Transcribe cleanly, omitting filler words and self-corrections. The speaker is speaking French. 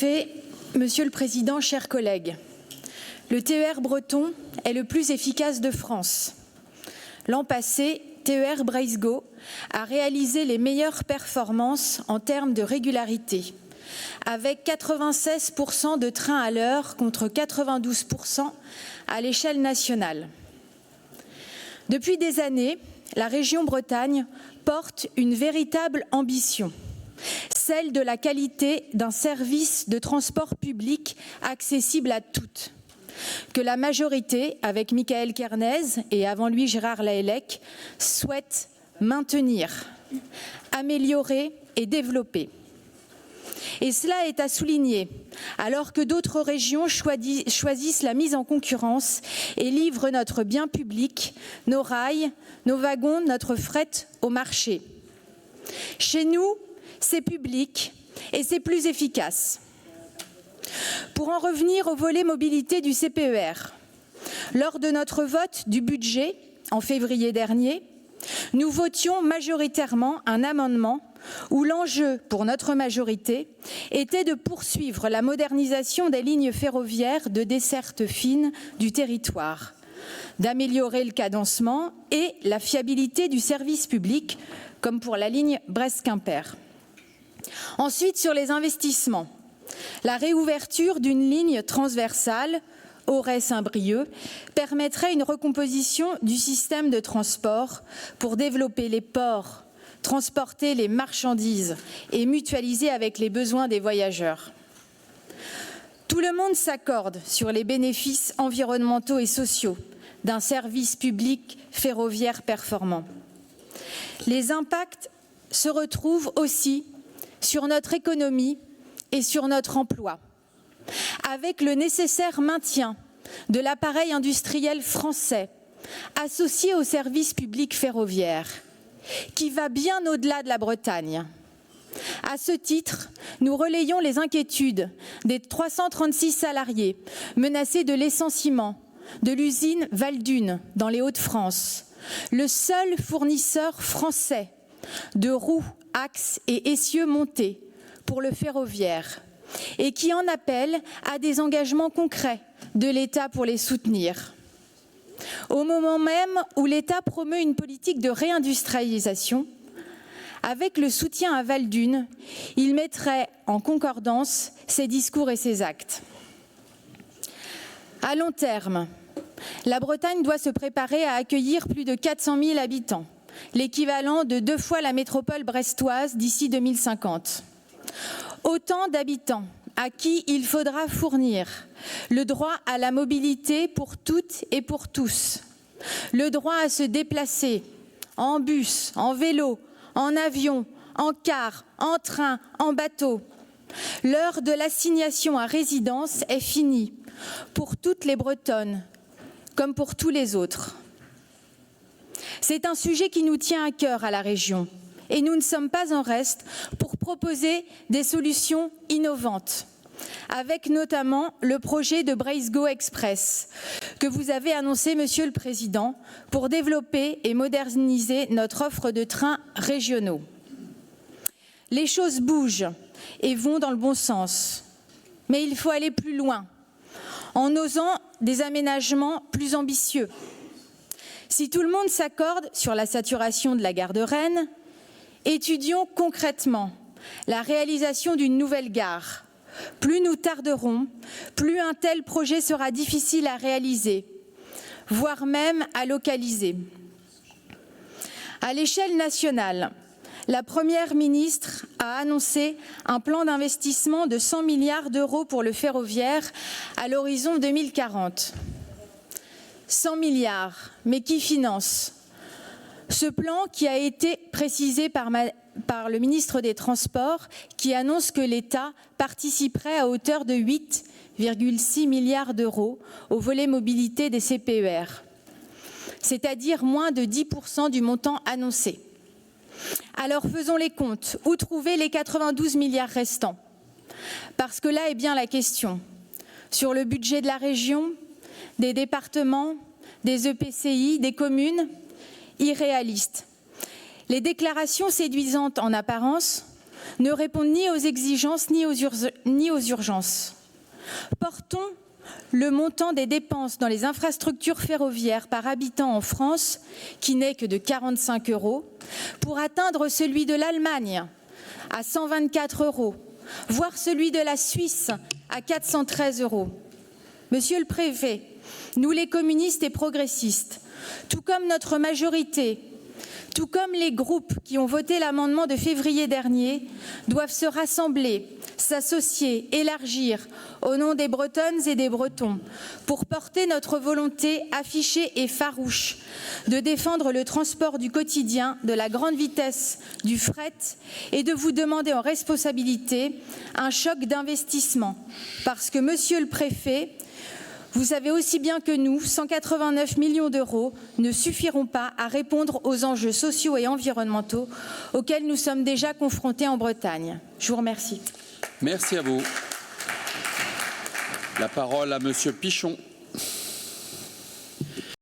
effet, Monsieur le Président, chers collègues, le TER breton est le plus efficace de France. L'an passé, TER Breizhgo a réalisé les meilleures performances en termes de régularité, avec 96% de trains à l'heure contre 92% à l'échelle nationale. Depuis des années, la région Bretagne porte une véritable ambition, celle de la qualité d'un service de transport public accessible à toutes, que la majorité, avec Michael Kernez et avant lui Gérard Lahellec, souhaite maintenir, améliorer et développer. Et cela est à souligner, alors que d'autres régions choisissent la mise en concurrence et livrent notre bien public, nos rails, nos wagons, notre fret au marché. Chez nous, c'est public et c'est plus efficace. Pour en revenir au volet mobilité du CPER, lors de notre vote du budget en février dernier, nous votions majoritairement un amendement où l'enjeu pour notre majorité était de poursuivre la modernisation des lignes ferroviaires de desserte fine du territoire, d'améliorer le cadencement et la fiabilité du service public, comme pour la ligne Brest-Quimper. Ensuite, sur les investissements, la réouverture d'une ligne transversale Auray-Saint-Brieuc permettrait une recomposition du système de transport pour développer les ports, transporter les marchandises et mutualiser avec les besoins des voyageurs. Tout le monde s'accorde sur les bénéfices environnementaux et sociaux d'un service public ferroviaire performant. Les impacts se retrouvent aussi sur notre économie et sur notre emploi, avec le nécessaire maintien de l'appareil industriel français associé au service public ferroviaire, qui va bien au-delà de la Bretagne. À ce titre, nous relayons les inquiétudes des 336 salariés menacés de licenciement de l'usine Valdune dans les Hauts-de-France, le seul fournisseur français de roues, axes et essieux montés pour le ferroviaire, et qui en appelle à des engagements concrets de l'État pour les soutenir. Au moment même où l'État promeut une politique de réindustrialisation, avec le soutien à Valdune, il mettrait en concordance ses discours et ses actes. À long terme, la Bretagne doit se préparer à accueillir plus de 400 000 habitants, l'équivalent de 2 fois la métropole brestoise d'ici 2050. Autant d'habitants à qui il faudra fournir le droit à la mobilité pour toutes et pour tous, le droit à se déplacer en bus, en vélo, en avion, en car, en train, en bateau. L'heure de l'assignation à résidence est finie pour toutes les Bretonnes comme pour tous les autres. C'est un sujet qui nous tient à cœur à la région et nous ne sommes pas en reste pour proposer des solutions innovantes, avec notamment le projet de Breizhgo Express que vous avez annoncé, Monsieur le Président, pour développer et moderniser notre offre de trains régionaux. Les choses bougent et vont dans le bon sens, mais il faut aller plus loin, en osant des aménagements plus ambitieux. Si tout le monde s'accorde sur la saturation de la gare de Rennes, étudions concrètement la réalisation d'une nouvelle gare. Plus nous tarderons, plus un tel projet sera difficile à réaliser, voire même à localiser. À l'échelle nationale, la Première ministre a annoncé un plan d'investissement de 100 milliards d'euros pour le ferroviaire à l'horizon 2040. 100 milliards, mais qui finance? Ce plan qui a été précisé par le ministre des Transports, qui annonce que l'État participerait à hauteur de 8,6 milliards d'euros au volet mobilité des CPER, c'est-à-dire moins de 10% du montant annoncé. Alors faisons les comptes. Où trouver les 92 milliards restants? Parce que là est bien la question. Sur le budget de la région, des départements, des EPCI, des communes, irréalistes. Les déclarations séduisantes en apparence ne répondent ni aux exigences ni aux urgences. Portons le montant des dépenses dans les infrastructures ferroviaires par habitant en France, qui n'est que de 45 €, pour atteindre celui de l'Allemagne à 124 €, voire celui de la Suisse à 413 €. Monsieur le préfet, nous les communistes et progressistes, tout comme notre majorité, tout comme les groupes qui ont voté l'amendement de février dernier, doivent se rassembler, s'associer, élargir au nom des Bretonnes et des Bretons pour porter notre volonté affichée et farouche de défendre le transport du quotidien, de la grande vitesse, du fret et de vous demander en responsabilité un choc d'investissement. Parce que, monsieur le préfet, vous savez aussi bien que nous, 189 millions d'euros ne suffiront pas à répondre aux enjeux sociaux et environnementaux auxquels nous sommes déjà confrontés en Bretagne. Je vous remercie. Merci à vous. La parole à Monsieur Pichon.